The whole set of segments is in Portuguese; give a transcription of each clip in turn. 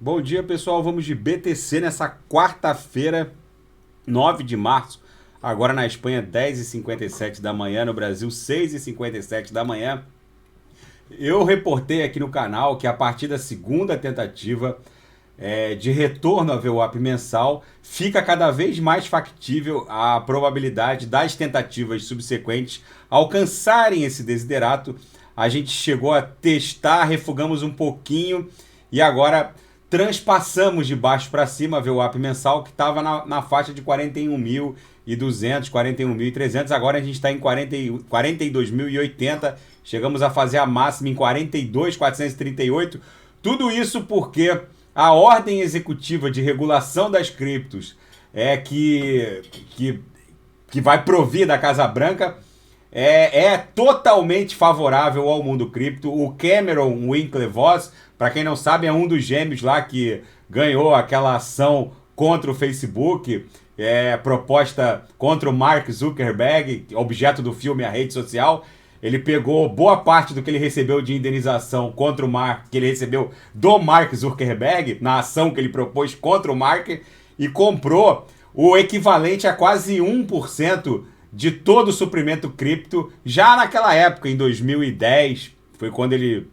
Bom dia, pessoal. Vamos de BTC nessa quarta-feira, 9 de março. Agora na Espanha, 10h57 da manhã. No Brasil, 6h57 da manhã. Eu reportei aqui no canal que a partir da segunda tentativa de retorno ao VWAP mensal, fica cada vez mais factível a probabilidade das tentativas subsequentes alcançarem esse desiderato. A gente chegou a testar, refugamos um pouquinho e agora transpassamos de baixo para cima a VWAP mensal, que estava na faixa de 41.200, 41.300. Agora a gente está em 42.080. Chegamos a fazer a máxima em 42.438. Tudo isso porque a ordem executiva de regulação das criptos que vai provir da Casa Branca é totalmente favorável ao mundo cripto. O Cameron Winklevoss, para quem não sabe, é um dos gêmeos lá que ganhou aquela ação contra o Facebook, proposta contra o Mark Zuckerberg, objeto do filme A Rede Social. Ele pegou boa parte do que ele recebeu de indenização contra o Mark, que ele recebeu do Mark Zuckerberg, na ação que ele propôs contra o Mark, e comprou o equivalente a quase 1% de todo o suprimento cripto, já naquela época, em 2010, foi quando ele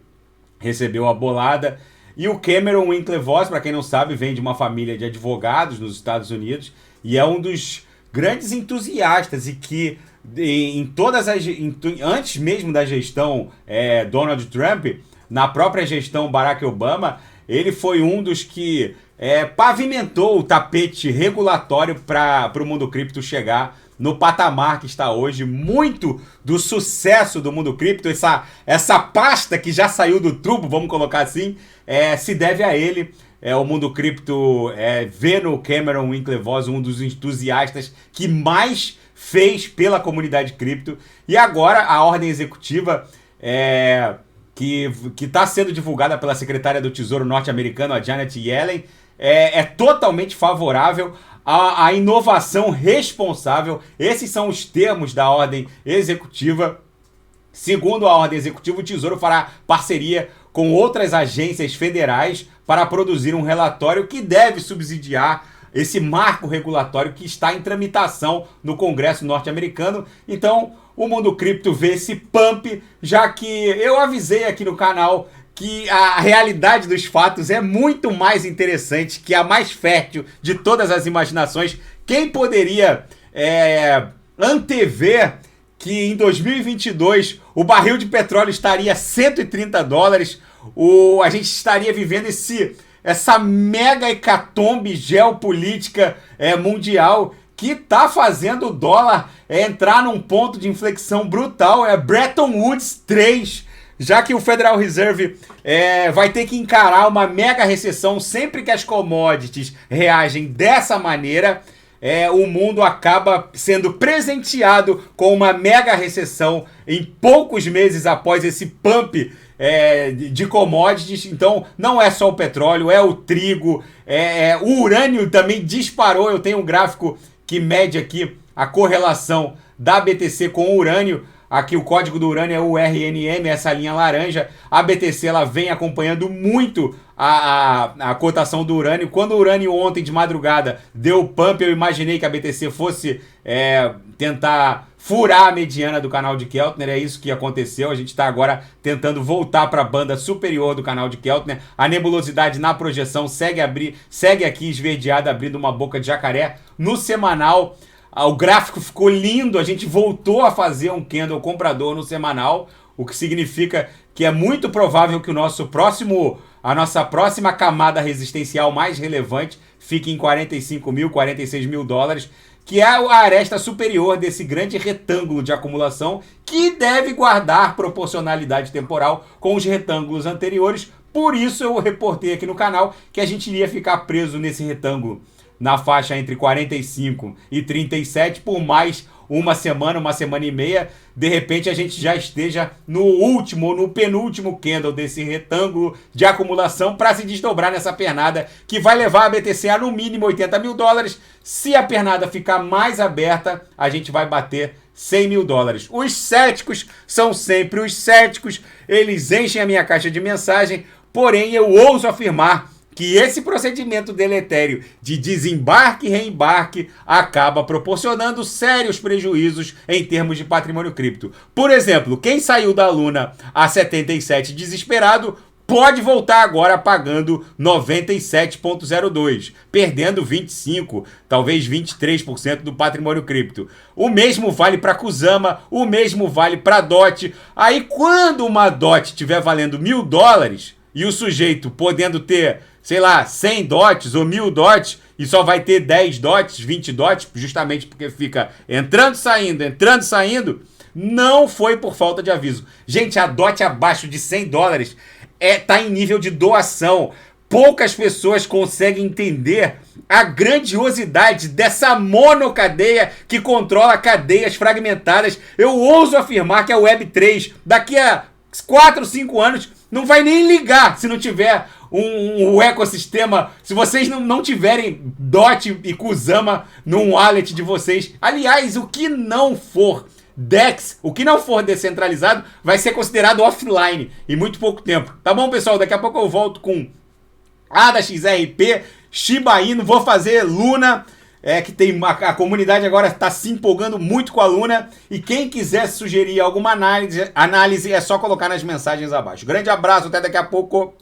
recebeu a bolada. E o Cameron Winklevoss, para quem não sabe, vem de uma família de advogados nos Estados Unidos, e é um dos grandes entusiastas, e que antes mesmo da gestão Donald Trump, na própria gestão Barack Obama, ele foi um dos que pavimentou o tapete regulatório para o mundo cripto chegar no patamar que está hoje. Muito do sucesso do mundo cripto, essa pasta que já saiu do tubo, vamos colocar assim, se deve a ele. O mundo cripto vê no Cameron Winklevoss um dos entusiastas que mais fez pela comunidade cripto. E agora a ordem executiva que está sendo divulgada pela secretária do Tesouro norte-americano, a Janet Yellen, é totalmente favorável à inovação responsável. Esses são os termos da ordem executiva. Segundo a ordem executiva, o Tesouro fará parceria com outras agências federais para produzir um relatório que deve subsidiar esse marco regulatório que está em tramitação no Congresso norte-americano. Então, o mundo cripto vê esse pump, já que eu avisei aqui no canal que a realidade dos fatos é muito mais interessante, que a mais fértil de todas as imaginações. Quem poderia antever que em 2022 o barril de petróleo estaria a $130, a gente estaria vivendo essa mega hecatombe geopolítica mundial que está fazendo o dólar entrar num ponto de inflexão brutal. Bretton Woods 3, já que o Federal Reserve vai ter que encarar uma mega recessão sempre que as commodities reagem dessa maneira. O mundo acaba sendo presenteado com uma mega recessão em poucos meses após esse pump de commodities. Então não é só o petróleo, é o trigo, o urânio também disparou. Eu tenho um gráfico que mede aqui a correlação da BTC com o urânio. Aqui o código do urânio é o RNM, essa linha laranja. A BTC ela vem acompanhando muito a cotação do urânio. Quando o urânio ontem de madrugada deu pump, eu imaginei que a BTC fosse tentar furar a mediana do canal de Keltner. É isso que aconteceu. A gente está agora tentando voltar para a banda superior do canal de Keltner. A nebulosidade na projeção segue aqui esverdeada, abrindo uma boca de jacaré. No semanal, o gráfico ficou lindo, a gente voltou a fazer um candle comprador no semanal, o que significa que é muito provável que a nossa próxima camada resistencial mais relevante fique em 45 mil, 46 mil dólares, que é a aresta superior desse grande retângulo de acumulação, que deve guardar proporcionalidade temporal com os retângulos anteriores. Por isso eu reportei aqui no canal que a gente iria ficar preso nesse retângulo na faixa entre 45 e 37 por mais uma semana e meia. De repente a gente já esteja no penúltimo candle desse retângulo de acumulação para se desdobrar nessa pernada que vai levar a BTC a no mínimo 80 mil dólares. Se a pernada ficar mais aberta, a gente vai bater 100 mil dólares. Os céticos são sempre os céticos, eles enchem a minha caixa de mensagem, porém eu ouso afirmar que esse procedimento deletério de desembarque e reembarque acaba proporcionando sérios prejuízos em termos de patrimônio cripto. Por exemplo, quem saiu da Luna a 77 desesperado pode voltar agora pagando 97,02, perdendo 25, talvez 23% do patrimônio cripto. O mesmo vale para Kusama, o mesmo vale para DOT. Aí quando uma DOT estiver valendo $1.000 e o sujeito podendo ter, sei lá, 100 DOTs ou 1.000 DOTs e só vai ter 10 DOTs, 20 DOTs, justamente porque fica entrando, saindo, não foi por falta de aviso. Gente, a DOT abaixo de $100 tá em nível de doação. Poucas pessoas conseguem entender a grandiosidade dessa monocadeia que controla cadeias fragmentadas. Eu ouso afirmar que a Web3, daqui a 4, 5 anos, não vai nem ligar se não tiver um ecossistema, se vocês não tiverem DOT e Kusama num wallet de vocês. Aliás, o que não for DEX, o que não for descentralizado, vai ser considerado offline em muito pouco tempo. Tá bom, pessoal? Daqui a pouco eu volto com ADA XRP, Shiba Inu, vou fazer Luna, que tem a comunidade agora está se empolgando muito com a Luna. E quem quiser sugerir alguma análise é só colocar nas mensagens abaixo. Grande abraço, até daqui a pouco.